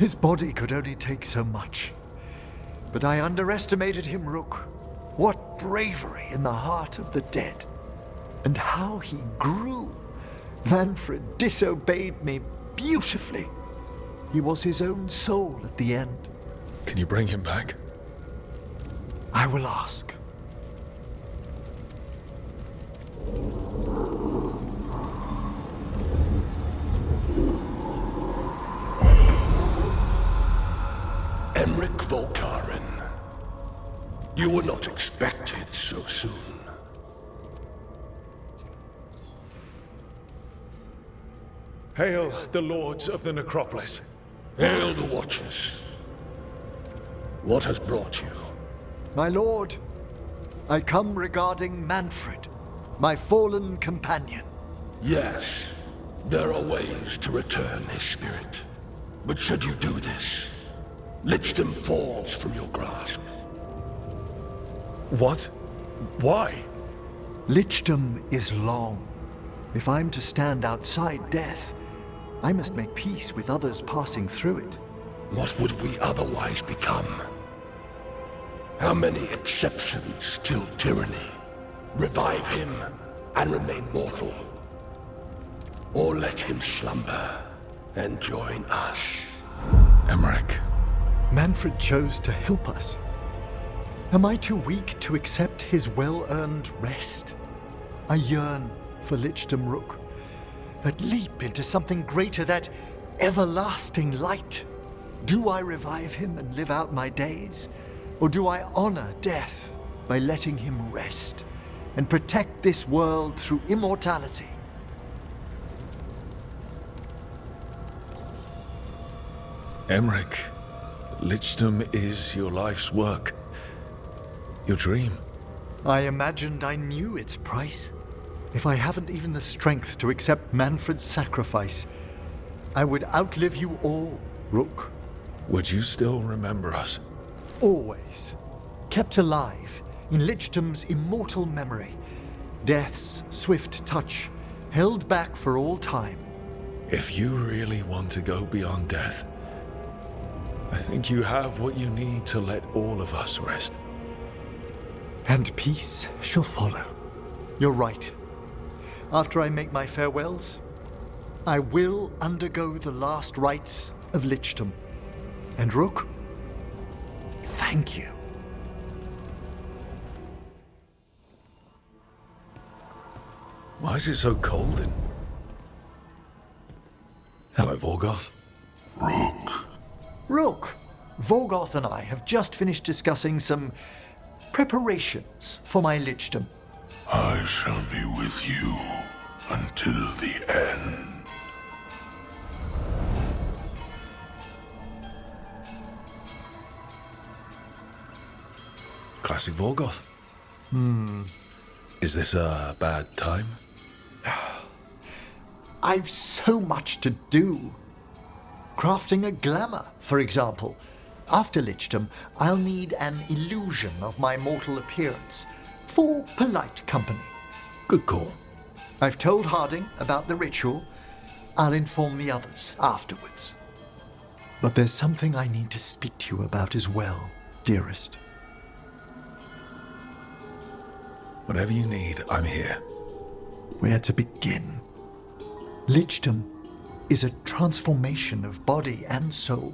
His body could only take so much. But I underestimated him, Rook. What bravery in the heart of the dead. And how he grew. Manfred disobeyed me beautifully. He was his own soul at the end. Can you bring him back? I will ask. Emmrich Volkaren. You were not expected so soon. Hail the lords of the necropolis. Hail the Watchers. What has brought you? My lord, I come regarding Manfred, my fallen companion. Yes, there are ways to return his spirit. But should you do this, Lichdom falls from your grasp. What? Why? Lichdom is long. If I'm to stand outside death, I must make peace with others passing through it. What would we otherwise become? How many exceptions till tyranny? Revive him and remain mortal. Or let him slumber and join us. Emmrich. Manfred chose to help us. Am I too weak to accept his well-earned rest? I yearn for Lichdom, Rook. That leap into something greater, that everlasting light. Do I revive him and live out my days? Or do I honor death by letting him rest and protect this world through immortality? Emmrich, Lichdom is your life's work. Your dream. I imagined I knew its price. If I haven't even the strength to accept Manfred's sacrifice, I would outlive you all, Rook. Would you still remember us? Always. Kept alive in Lichdom's immortal memory. Death's swift touch, held back for all time. If you really want to go beyond death, I think you have what you need to let all of us rest. And peace shall follow. You're right. After I make my farewells, I will undergo the last rites of Lichdom. And Rook, thank you. Why is it so cold in... Hello, Veilguard. Rook. Rook, Veilguard and I have just finished discussing some preparations for my Lichdom. I shall be with you until the end. Classic Veilguard. Is this a bad time? I've so much to do. Crafting a glamour, for example. After Lichdom, I'll need an illusion of my mortal appearance for polite company. Good call. I've told Harding about the ritual. I'll inform the others afterwards. But there's something I need to speak to you about as well, dearest. Whatever you need, I'm here. Where to begin? Lichdom is a transformation of body and soul.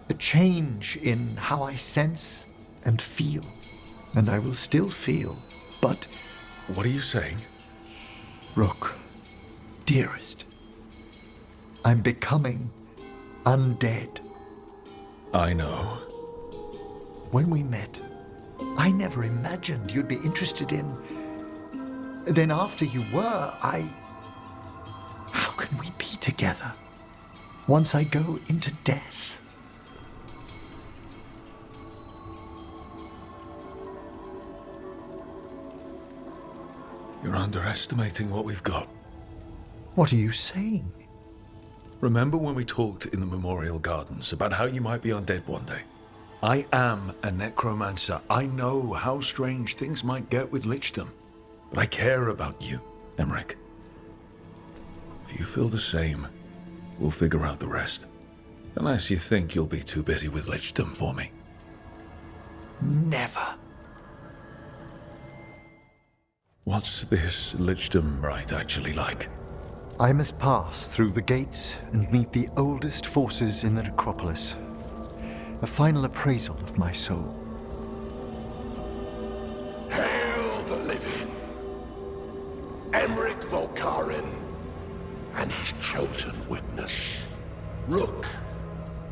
A change in how I sense and feel. And I will still feel, but... What are you saying? Rook, dearest, I'm becoming undead. I know. When we met, I never imagined you'd be interested in... Then after you were, How can we be together once I go into death? You're underestimating what we've got. What are you saying? Remember when we talked in the Memorial Gardens about how you might be undead one day? I am a necromancer. I know how strange things might get with Lichdom. But I care about you, Emmrich. If you feel the same, we'll figure out the rest. Unless you think you'll be too busy with Lichdom for me. Never. What's this Lichdom rite actually like? I must pass through the gates and meet the oldest forces in the necropolis. A final appraisal of my soul. Hail the living! Emmrich Volkarin and his chosen witness, Rook,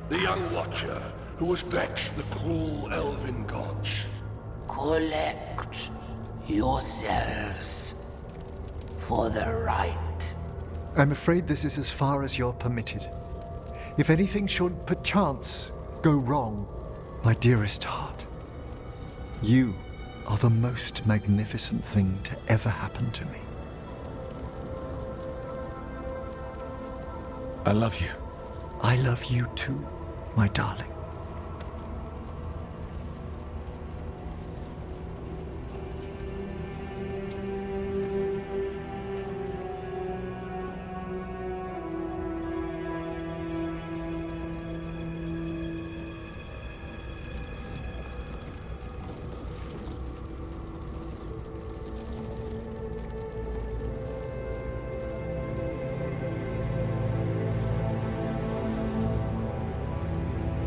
the young watcher who has vexed the cruel elven gods. Collect yourselves for the right. I'm afraid this is as far as you're permitted. If anything should perchance go wrong, my dearest heart, you are the most magnificent thing to ever happen to me. I love you. I love you too, my darling.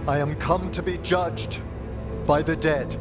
I am come to be judged by the dead.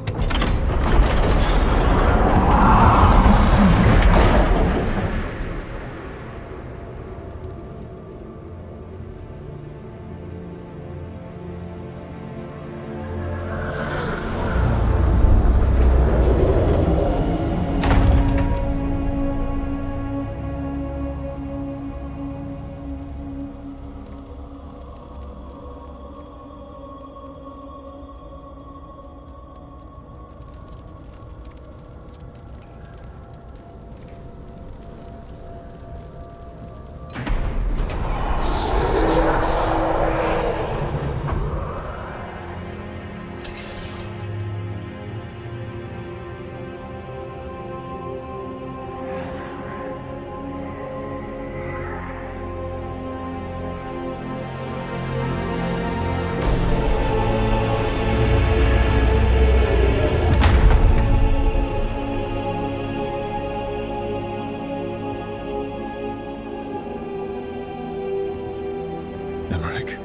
Emmrich.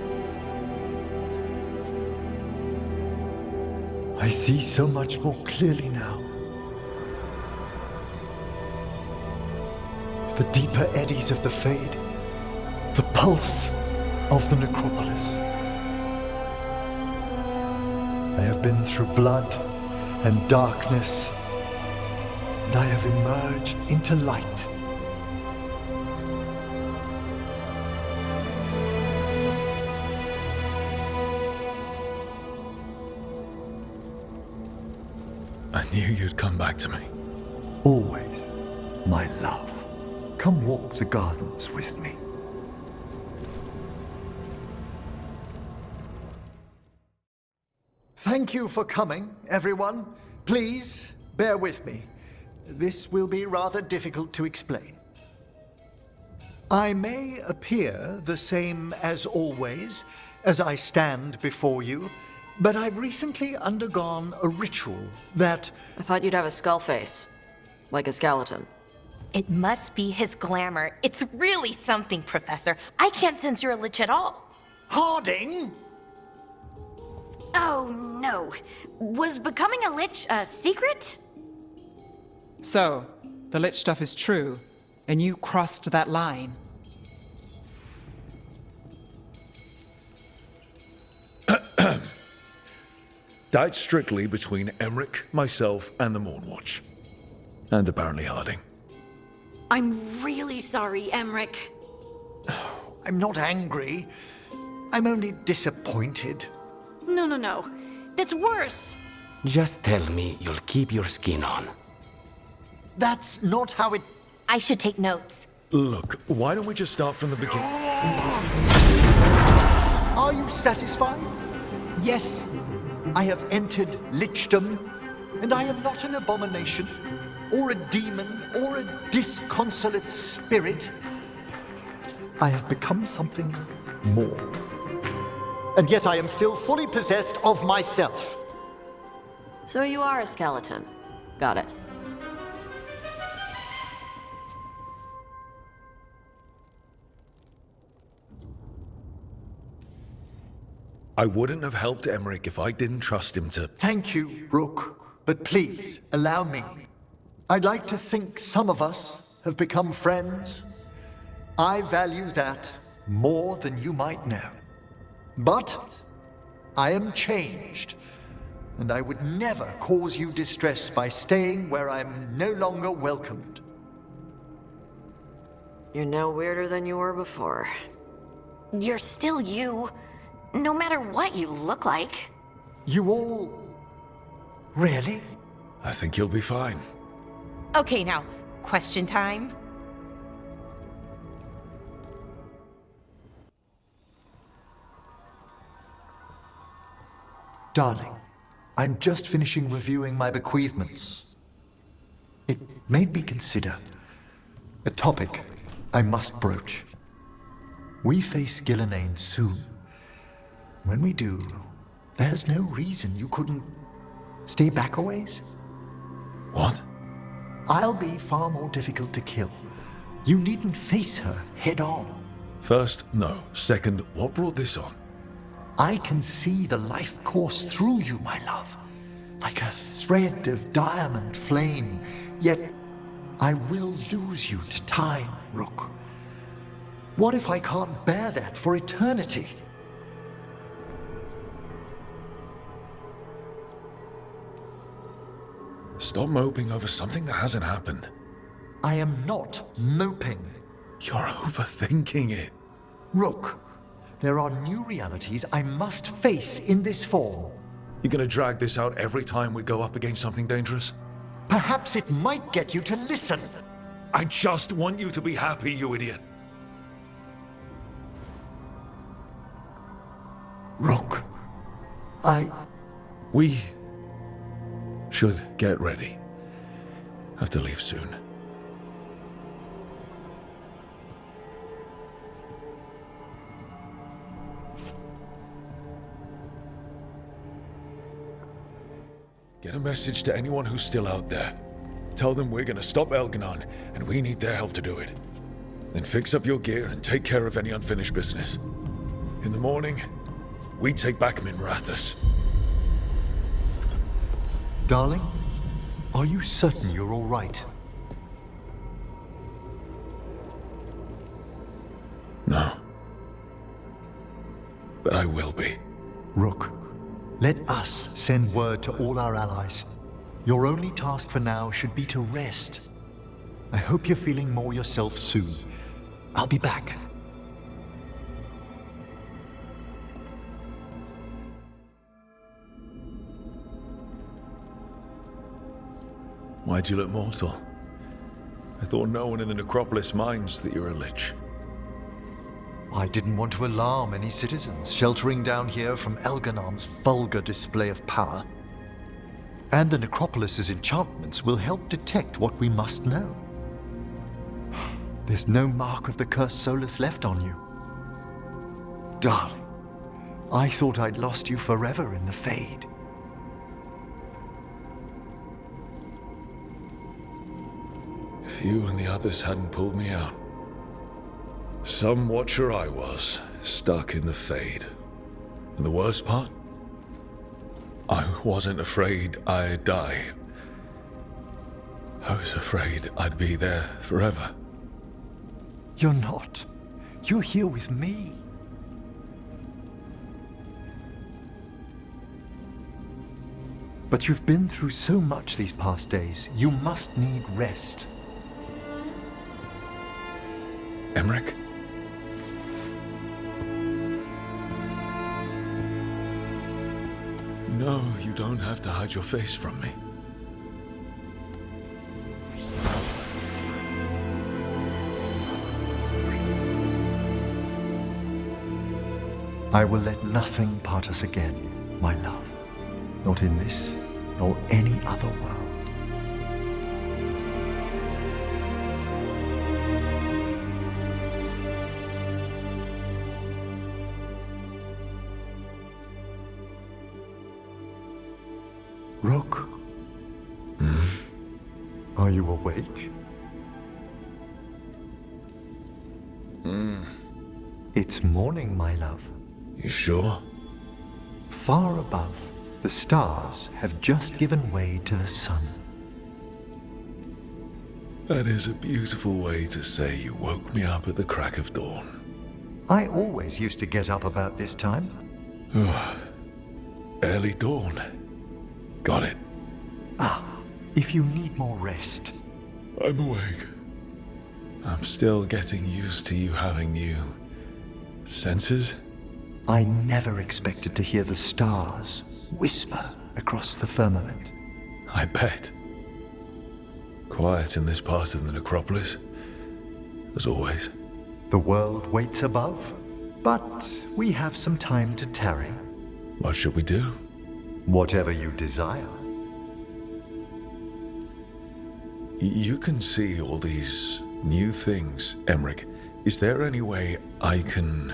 I see so much more clearly now. The deeper eddies of the Fade, the pulse of the necropolis. I have been through blood and darkness, and I have emerged into light. I knew you'd come back to me. Always, my love. Come walk the gardens with me. Thank you for coming, everyone. Please, bear with me. This will be rather difficult to explain. I may appear the same as always, as I stand before you, but I've recently undergone a ritual that... I thought you'd have a skull face. Like a skeleton. It must be his glamour. It's really something, Professor. I can't sense you're a lich at all. Harding! Oh, no. Was becoming a lich a secret? So, the lich stuff is true, and you crossed that line. Died strictly between Emmrich, myself, and the Mourn Watch. And apparently Harding. I'm really sorry, Emmrich. I'm not angry. I'm only disappointed. No. That's worse. Just tell me you'll keep your skin on. That's not how it... I should take notes. Look, why don't we just start from the beginning? Are you satisfied? Yes, I have entered Lichdom, and I am not an abomination, or a demon, or a disconsolate spirit. I have become something more. and yet I am still fully possessed of myself. So you are a skeleton. Got it. I wouldn't have helped Emmrich if I didn't trust him to... Thank you, Rook, but please, allow me. I'd like to think some of us have become friends. I value that more than you might know. But I am changed, and I would never cause you distress by staying where I'm no longer welcomed. You're no weirder than you were before. You're still you, no matter what you look like. You all... Really? I think you'll be fine. Okay, now, question time. Darling, I'm just finishing reviewing my bequeathments. It made me consider a topic I must broach. We face Ghilan'nain soon. When we do, there's no reason you couldn't stay back a ways. What? I'll be far more difficult to kill. You needn't face her head on. First, no. Second, what brought this on? I can see the life course through you, my love, like a thread of diamond flame. Yet, I will lose you to time, Rook. What if I can't bear that for eternity? Stop moping over something that hasn't happened. I am not moping. You're overthinking it. Rook, there are new realities I must face in this form. You're gonna drag this out every time we go up against something dangerous? Perhaps it might get you to listen. I just want you to be happy, you idiot. Rook, We should get ready. Have to leave soon. Get a message to anyone who's still out there. Tell them we're gonna stop Elgar'nan, and we need their help to do it. Then fix up your gear and take care of any unfinished business. In the morning, we take back Minrathous. darling, are you certain you're all right? No. But I will be. Rook, let us send word to all our allies. Your only task for now should be to rest. I hope you're feeling more yourself soon. I'll be back. Why'd you look mortal? I thought no one in the necropolis minds that you're a lich. I didn't want to alarm any citizens sheltering down here from Elgar'nan's vulgar display of power. And the necropolis's enchantments will help detect what we must know. There's no mark of the cursed Solus left on you. Darling, I thought I'd lost you forever in the Fade. If you and the others hadn't pulled me out. Some watcher I was, stuck in the Fade. And the worst part? I wasn't afraid I'd die. I was afraid I'd be there forever. You're not. You're here with me. But you've been through so much these past days. You must need rest. Emmrich? No, you don't have to hide your face from me. I will let nothing part us again, my love. Not in this, nor any other world. Rook. Are you awake? It's morning, my love. You sure? Far above, the stars have just given way to the sun. That is a beautiful way to say you woke me up at the crack of dawn. I always used to get up about this time. Early dawn. Got it. If you need more rest. I'm awake. I'm still getting used to you having new senses. I never expected to hear the stars whisper across the firmament. I bet. Quiet in this part of the necropolis, as always. The world waits above, but we have some time to tarry. What should we do? Whatever you desire. You can see all these new things, Emmrich. Is there any way I can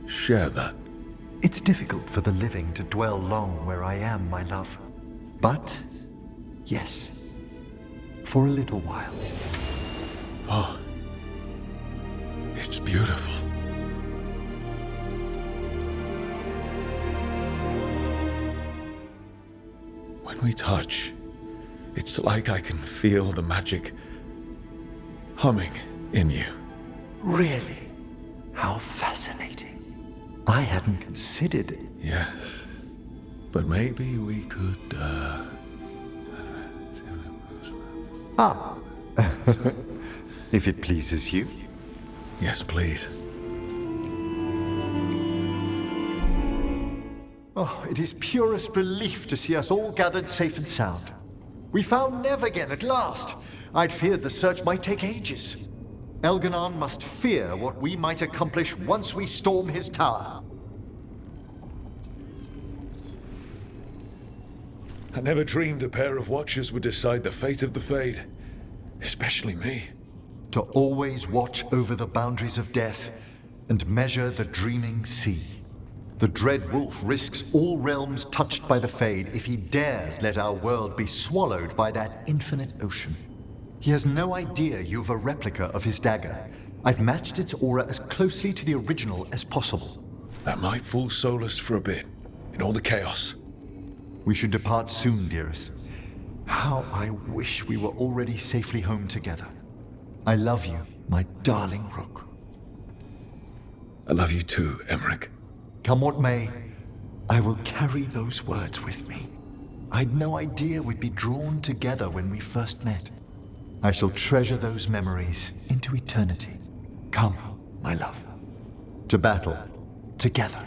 share that? It's difficult for the living to dwell long where I am, my love. But, yes, for a little while. Oh, it's beautiful. When we touch, it's like I can feel the magic humming in you. Really? How fascinating. I hadn't considered it. Yes, but maybe we could, If it pleases you. Yes, please. Oh, it is purest relief to see us all gathered safe and sound. We found Nev again at last. I'd feared the search might take ages. Elgar'nan must fear what we might accomplish once we storm his tower. I never dreamed a pair of watchers would decide the fate of the Fade. Especially me. To always watch over the boundaries of death and measure the dreaming sea. The Dread Wolf risks all realms touched by the Fade if he dares let our world be swallowed by that infinite ocean. He has no idea you've a replica of his dagger. I've matched its aura as closely to the original as possible. That might fool Solus for a bit, in all the chaos. We should depart soon, dearest. How I wish we were already safely home together. I love you, my darling Rook. I love you too, Emmrich. Come what may, I will carry those words with me. I'd no idea we'd be drawn together when we first met. I shall treasure those memories into eternity. Come, my love, to battle together.